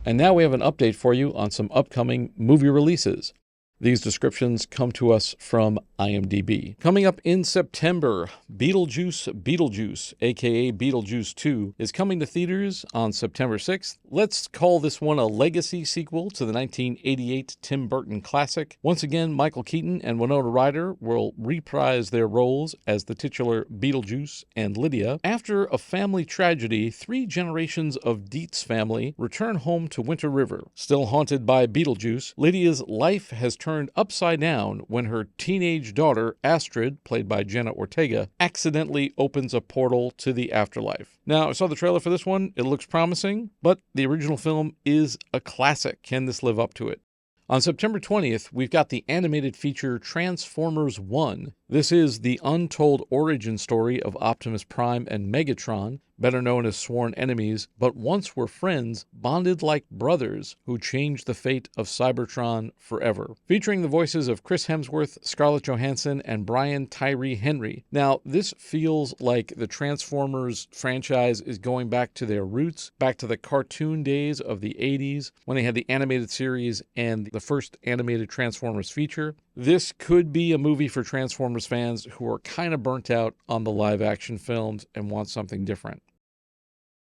And now we have an update for you on some upcoming movie releases. These descriptions come to us from IMDb. Coming up in September, Beetlejuice Beetlejuice, aka Beetlejuice II, is coming to theaters on September 6th. Let's call this one a legacy sequel to the 1988 Tim Burton classic. Once again, Michael Keaton and Winona Ryder will reprise their roles as the titular Beetlejuice and Lydia. After a family tragedy, 3 generations of Dietz family return home to Winter River. Still haunted by Beetlejuice, Lydia's life has turned upside down when her teenage daughter, Astrid, played by Jenna Ortega, accidentally opens a portal to the afterlife. Now, I saw the trailer for this one. It looks promising, but the original film is a classic. Can this live up to it? On September 20th, we've got the animated feature Transformers 1. This is the untold origin story of Optimus Prime and Megatron, better known as sworn enemies, but once were friends, bonded like brothers who changed the fate of Cybertron forever. Featuring the voices of Chris Hemsworth, Scarlett Johansson, and Brian Tyree Henry. Now, this feels like the Transformers franchise is going back to their roots, back to the cartoon days of the 80s, when they had the animated series and the first animated Transformers feature. This could be a movie for Transformers fans who are kind of burnt out on the live-action films and want something different.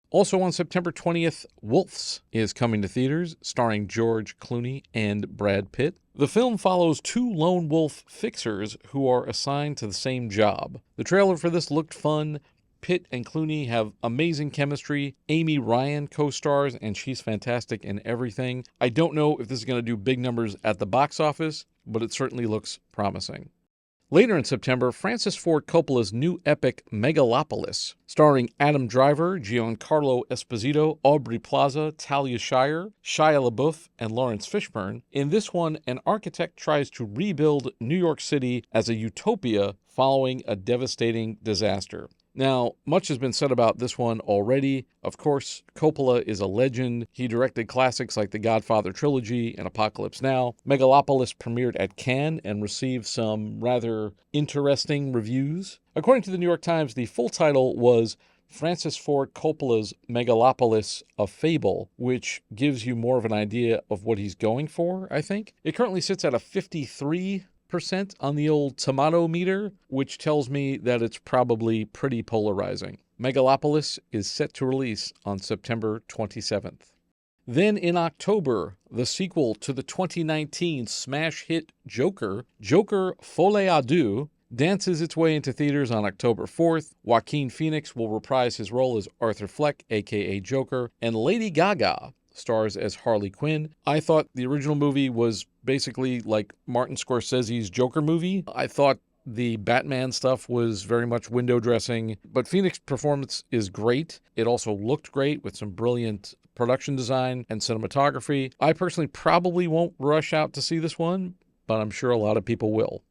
Also on September 20th, Wolves is coming to theaters, starring George Clooney and Brad Pitt. The film follows 2 lone wolf fixers who are assigned to the same job. The trailer for this looked fun. Pitt and Clooney have amazing chemistry. Amy Ryan co-stars, and she's fantastic in everything. I don't know if this is going to do big numbers at the box office, but it certainly looks promising. Later in September, Francis Ford Coppola's new epic Megalopolis, starring Adam Driver, Giancarlo Esposito, Aubrey Plaza, Talia Shire, Shia LaBeouf, and Lawrence Fishburne. In this one, an architect tries to rebuild New York City as a utopia following a devastating disaster. Now, much has been said about this one already. Of course, Coppola is a legend. He directed classics like the Godfather trilogy and Apocalypse Now. Megalopolis premiered at Cannes and received some rather interesting reviews. According to the New York Times, the full title was Francis Ford Coppola's Megalopolis, a Fable, which gives you more of an idea of what he's going for, I think. It currently sits at a 53% on the old tomato meter, which tells me that it's probably pretty polarizing. Megalopolis is set to release on September 27th. Then in October, the sequel to the 2019 smash hit Joker, Folie, Deux, dances its way into theaters on October 4th. Joaquin Phoenix will reprise his role as Arthur Fleck, aka Joker, and Lady Gaga stars as Harley Quinn. I thought the original movie was basically like Martin Scorsese's Joker movie. I thought the Batman stuff was very much window dressing, but Phoenix's performance is great. It also looked great with some brilliant production design and cinematography. I personally probably won't rush out to see this one, but I'm sure a lot of people will.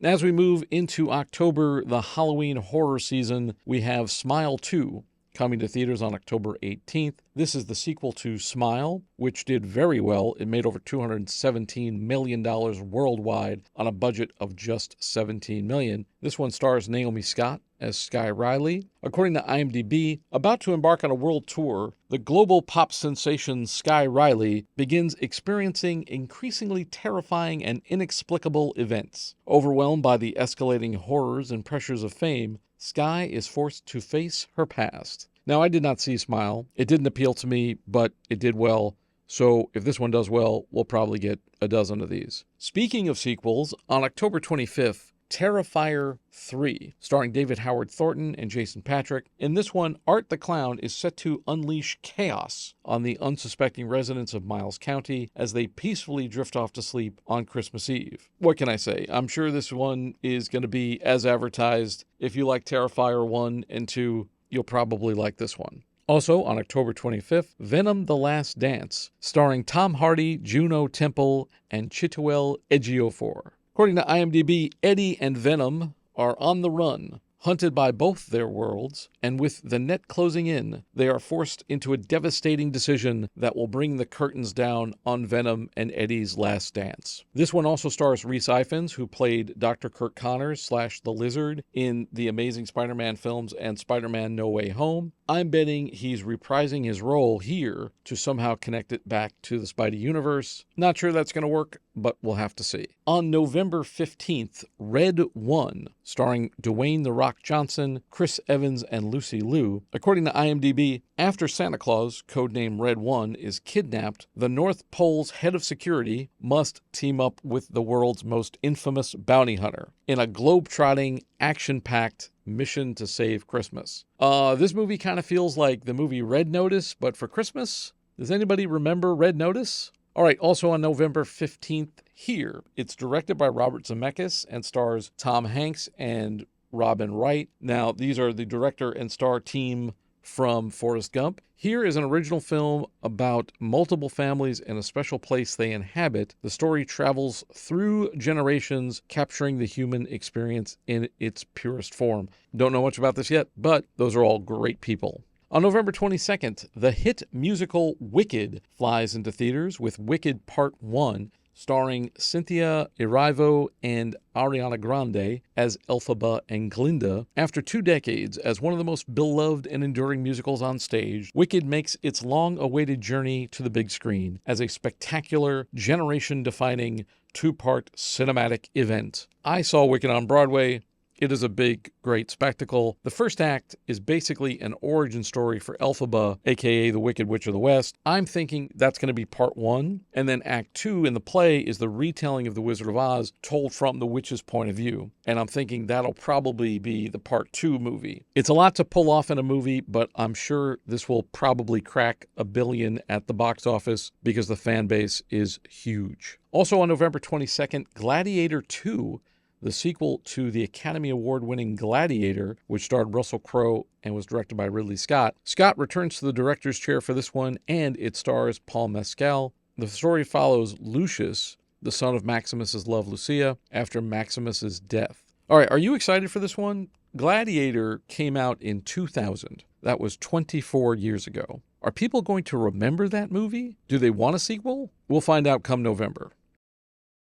As we move into October, the Halloween horror season, we have Smile 2 coming to theaters on October 18th. This is the sequel to Smile, which did very well. It made over $217 million worldwide on a budget of just $17 million. This one stars Naomi Scott as Sky Riley. According to IMDb, about to embark on a world tour, the global pop sensation Sky Riley begins experiencing increasingly terrifying and inexplicable events. Overwhelmed by the escalating horrors and pressures of fame, Sky is forced to face her past. Now, I did not see Smile. It didn't appeal to me, but it did well. So if this one does well, we'll probably get a dozen of these. Speaking of sequels, on October 25th, Terrifier 3, starring David Howard Thornton and Jason Patric. In this one, Art the Clown is set to unleash chaos on the unsuspecting residents of Miles County as they peacefully drift off to sleep on Christmas Eve. What can I say? I'm sure this one is going to be as advertised. If you like Terrifier 1 and 2, you'll probably like this one. Also, on October 25th, Venom the Last Dance, starring Tom Hardy, Juno Temple, and Chiwetel Ejiofor. According to IMDb, Eddie and Venom are on the run, hunted by both their worlds, and with the net closing in, they are forced into a devastating decision that will bring the curtains down on Venom and Eddie's last dance. This one also stars Rhys Ifans, who played Dr. Kirk Connors / the Lizard in the Amazing Spider-Man films and Spider-Man No Way Home. I'm betting he's reprising his role here to somehow connect it back to the Spidey universe. Not sure that's going to work, but we'll have to see. On November 15th, Red 1, starring Dwayne "The Rock" Johnson, Chris Evans, and Lucy Liu. According to IMDb, after Santa Claus, codenamed Red 1, is kidnapped, the North Pole's head of security must team up with the world's most infamous bounty hunter in a globe-trotting, action-packed mission to save Christmas. This movie kind of feels like the movie Red Notice, but for Christmas. Does anybody remember Red Notice? All right, also on November 15th here, it's directed by Robert Zemeckis and stars Tom Hanks and Robin Wright. Now, these are the director and star team from Forrest Gump. Here is an original film about multiple families in a special place they inhabit. The story travels through generations, capturing the human experience in its purest form. Don't know much about this yet, but those are all great people. On November 22nd, the hit musical Wicked flies into theaters with Wicked Part 1, starring Cynthia Erivo and Ariana Grande as Elphaba and Glinda. After 2 decades as one of the most beloved and enduring musicals on stage, Wicked makes its long-awaited journey to the big screen as a spectacular, generation-defining, 2-part cinematic event. I saw Wicked on Broadway. It is a big, great spectacle. The first act is basically an origin story for Elphaba, aka the Wicked Witch of the West. I'm thinking that's going to be part 1, and then act 2 in the play is the retelling of The Wizard of Oz told from the witch's point of view. And I'm thinking that'll probably be the part 2 movie. It's a lot to pull off in a movie, but I'm sure this will probably crack $1 billion at the box office because the fan base is huge. Also on November 22nd, Gladiator II, the sequel to the Academy Award-winning Gladiator, which starred Russell Crowe and was directed by Ridley Scott. Scott returns to the director's chair for this one, and it stars Paul Mescal. The story follows Lucius, the son of Maximus's love Lucia, after Maximus's death. All right, are you excited for this one? Gladiator came out in 2000. That was 24 years ago. Are people going to remember that movie? Do they want a sequel? We'll find out come November.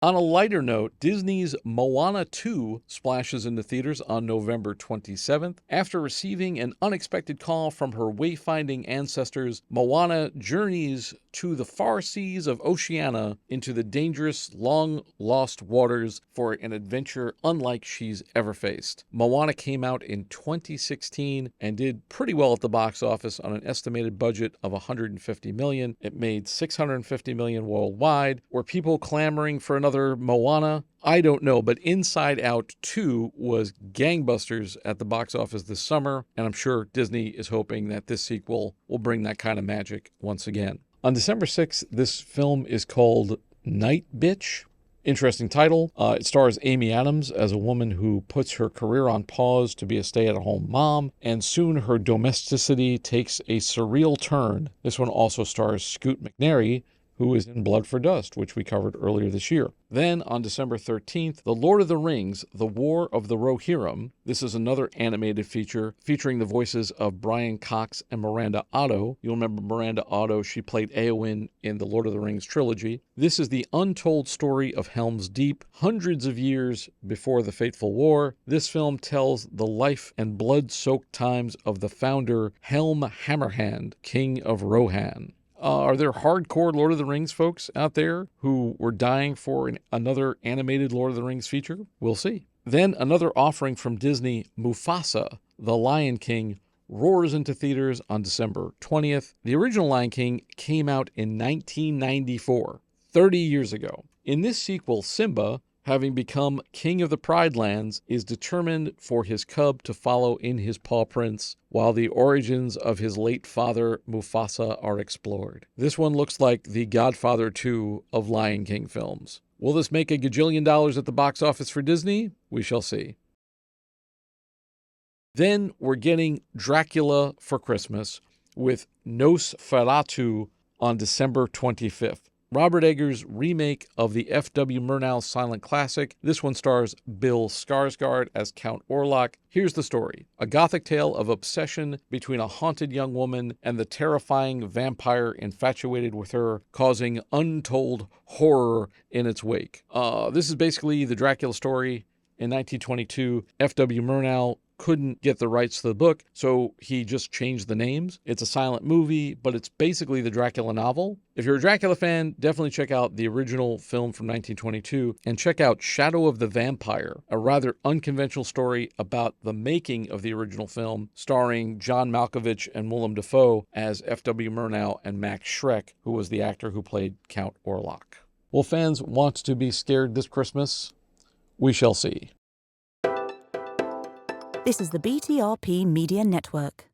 On a lighter note, Disney's Moana 2 splashes into theaters on November 27th. After receiving an unexpected call from her wayfinding ancestors, Moana journeys to the far seas of Oceania into the dangerous, long-lost waters for an adventure unlike she's ever faced. Moana came out in 2016 and did pretty well at the box office on an estimated budget of $150 million. It made $650 million worldwide. Were people clamoring for another Moana? I don't know, but Inside Out 2 was gangbusters at the box office this summer, and I'm sure Disney is hoping that this sequel will bring that kind of magic once again. On December 6th, this film is called Night Bitch. Interesting title. It stars Amy Adams as a woman who puts her career on pause to be a stay-at-home mom, and soon her domesticity takes a surreal turn. This one also stars Scoot McNairy, who is in Blood for Dust, which we covered earlier this year. Then, on December 13th, The Lord of the Rings, The War of the Rohirrim. This is another animated feature featuring the voices of Brian Cox and Miranda Otto. You'll remember Miranda Otto, she played Éowyn in the Lord of the Rings trilogy. This is the untold story of Helm's Deep, hundreds of years before the fateful war. This film tells the life and blood-soaked times of the founder Helm Hammerhand, King of Rohan. Are there hardcore Lord of the Rings folks out there who were dying for another animated Lord of the Rings feature? We'll see. Then another offering from Disney, Mufasa, The Lion King, roars into theaters on December 20th. The original Lion King came out in 1994, 30 years ago. In this sequel, Simba, having become king of the Pride Lands, is determined for his cub to follow in his paw prints while the origins of his late father, Mufasa, are explored. This one looks like the Godfather 2 of Lion King films. Will this make $1 gajillion at the box office for Disney? We shall see. Then we're getting Dracula for Christmas with Nosferatu on December 25th. Robert Eggers' remake of the F.W. Murnau silent classic. This one stars Bill Skarsgård as Count Orlok. Here's the story. A gothic tale of obsession between a haunted young woman and the terrifying vampire infatuated with her, causing untold horror in its wake. This is basically the Dracula story. In 1922, F.W. Murnau couldn't get the rights to the book, so he just changed the names. It's a silent movie, but it's basically the Dracula novel. If you're a Dracula fan, definitely check out the original film from 1922 and check out Shadow of the Vampire, a rather unconventional story about the making of the original film, starring John Malkovich and Willem Dafoe as F.W. Murnau and Max Schreck, who was the actor who played Count Orlok. Will fans want to be scared this Christmas? We shall see. This is the BTRP Media Network.